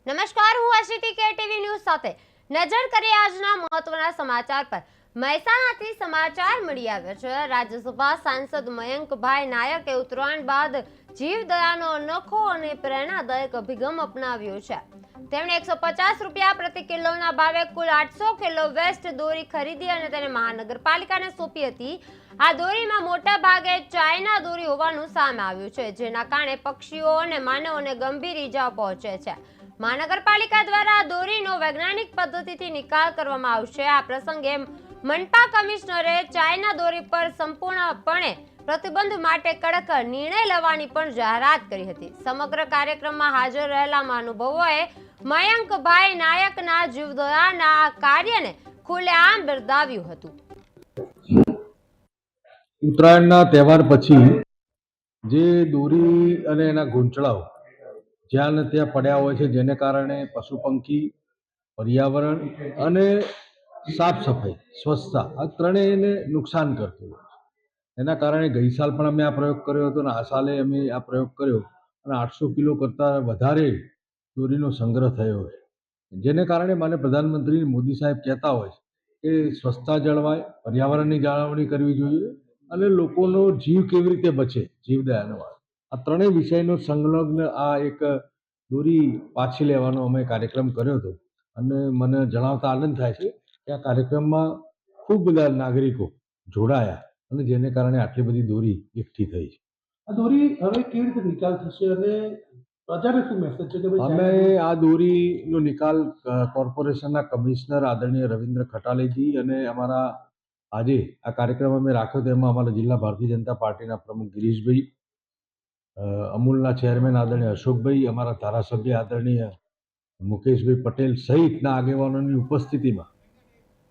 નમસ્કાર, હું આશિતી કે ટીવી ન્યૂઝ સાથે નજર કરીએ આજના મહત્વના સમાચાર પર। મહેસાણાથી સમાચાર મળી આવ્યા છે। રાજ્યસભા સાંસદ મયંકભાઈ નાયકે ઉત્તરાયણ બાદ જીવદયાનો અનોખો અને પ્રેરણાદાયક અભિગમ અપનાવ્યો છે। તેમણે 150 રૂપિયા પ્રતિ કિલોના ભાવે કુલ 800 કિલો વેસ્ટ દોરી ખરીદી અને તેને મહાનગરપાલિકાને સોંપી હતી। આ દોરીમાં મોટા ભાગે ચાઇના દોરી હોવાનું સામે આવ્યું છે, જેના કારણે પક્ષીઓ અને માનવોને ગંભીર ઈજા પહોંચે છે। મહાનગરપાલિકા દ્વારા આ દોરીનો વૈજ્ઞાનિક પદ્ધતિથી નિકાલ કરવામાં આવશે। આ પ્રસંગે મનપા કમિશનરે ચાઇના દોરી પર સંપૂર્ણપણે પ્રતિબંધ માટે કડક નિર્ણય લેવાની પણ જાહેરાત કરી હતી। સમગ્ર કાર્યક્રમમાં હાજર રહેલા મહાનુભાવોએ મયંકભાઈ નાયકના જીવદયાના આ કાર્યને ખુલ્લેઆમ બિરદાવ્યું હતું। ઉત્તરાયણના તહેવાર પછી જે દોરી અને એના ગૂંચળાઓ જ્યાં ને ત્યાં પડ્યા હોય છે, જેને કારણે પશુ પંખી, પર્યાવરણ અને સાફ સફાઈ, સ્વચ્છતા આ ત્રણેયને નુકસાન કરતું હોય છે। એના કારણે ગઈ સાલ પણ અમે આ પ્રયોગ કર્યો હતો અને આ સાલે અમે આ પ્રયોગ કર્યો અને 800 કિલો કરતાં વધારે દોરીનો સંગ્રહ થયો છે, જેને કારણે મને પ્રધાનમંત્રી મોદી સાહેબ કહેતા હોય કે સ્વચ્છતા જળવાય, પર્યાવરણની જાળવણી કરવી જોઈએ અને લોકોનો જીવ કેવી રીતે બચે, જીવદયાનો આ ત્રણેય વિષયનો સંલગ્ન આ એક દોરી પાછી લેવાનો અમે કાર્યક્રમ કર્યો હતો અને મને જણાવતા આનંદ થાય છે કે આ કાર્યક્રમમાં ખૂબ બધા નાગરિકો જોડાયા અને જેને કારણે આટલી બધી દોરી એકઠી થઈ છે। આ દોરી હવે કેવી રીતે નિકાલ થશે અને પ્રજાને શું મેસેજ છે કે અમે આ દોરીનો નિકાલ કોર્પોરેશનના કમિશનર આદરણીય રવિન્દ્ર ખટાલેજી અને અમારા આજે આ કાર્યક્રમ અમે રાખ્યો તેમાં અમારા જિલ્લા ભારતીય જનતા પાર્ટીના પ્રમુખ ગિરીશભાઈ, અમૂલના ચેરમેન આદરણીય અશોકભાઈ, અમારા ધારાસભ્ય આદરણીય મુકેશભાઈ પટેલ સહિતના આગેવાનોની ઉપસ્થિતિમાં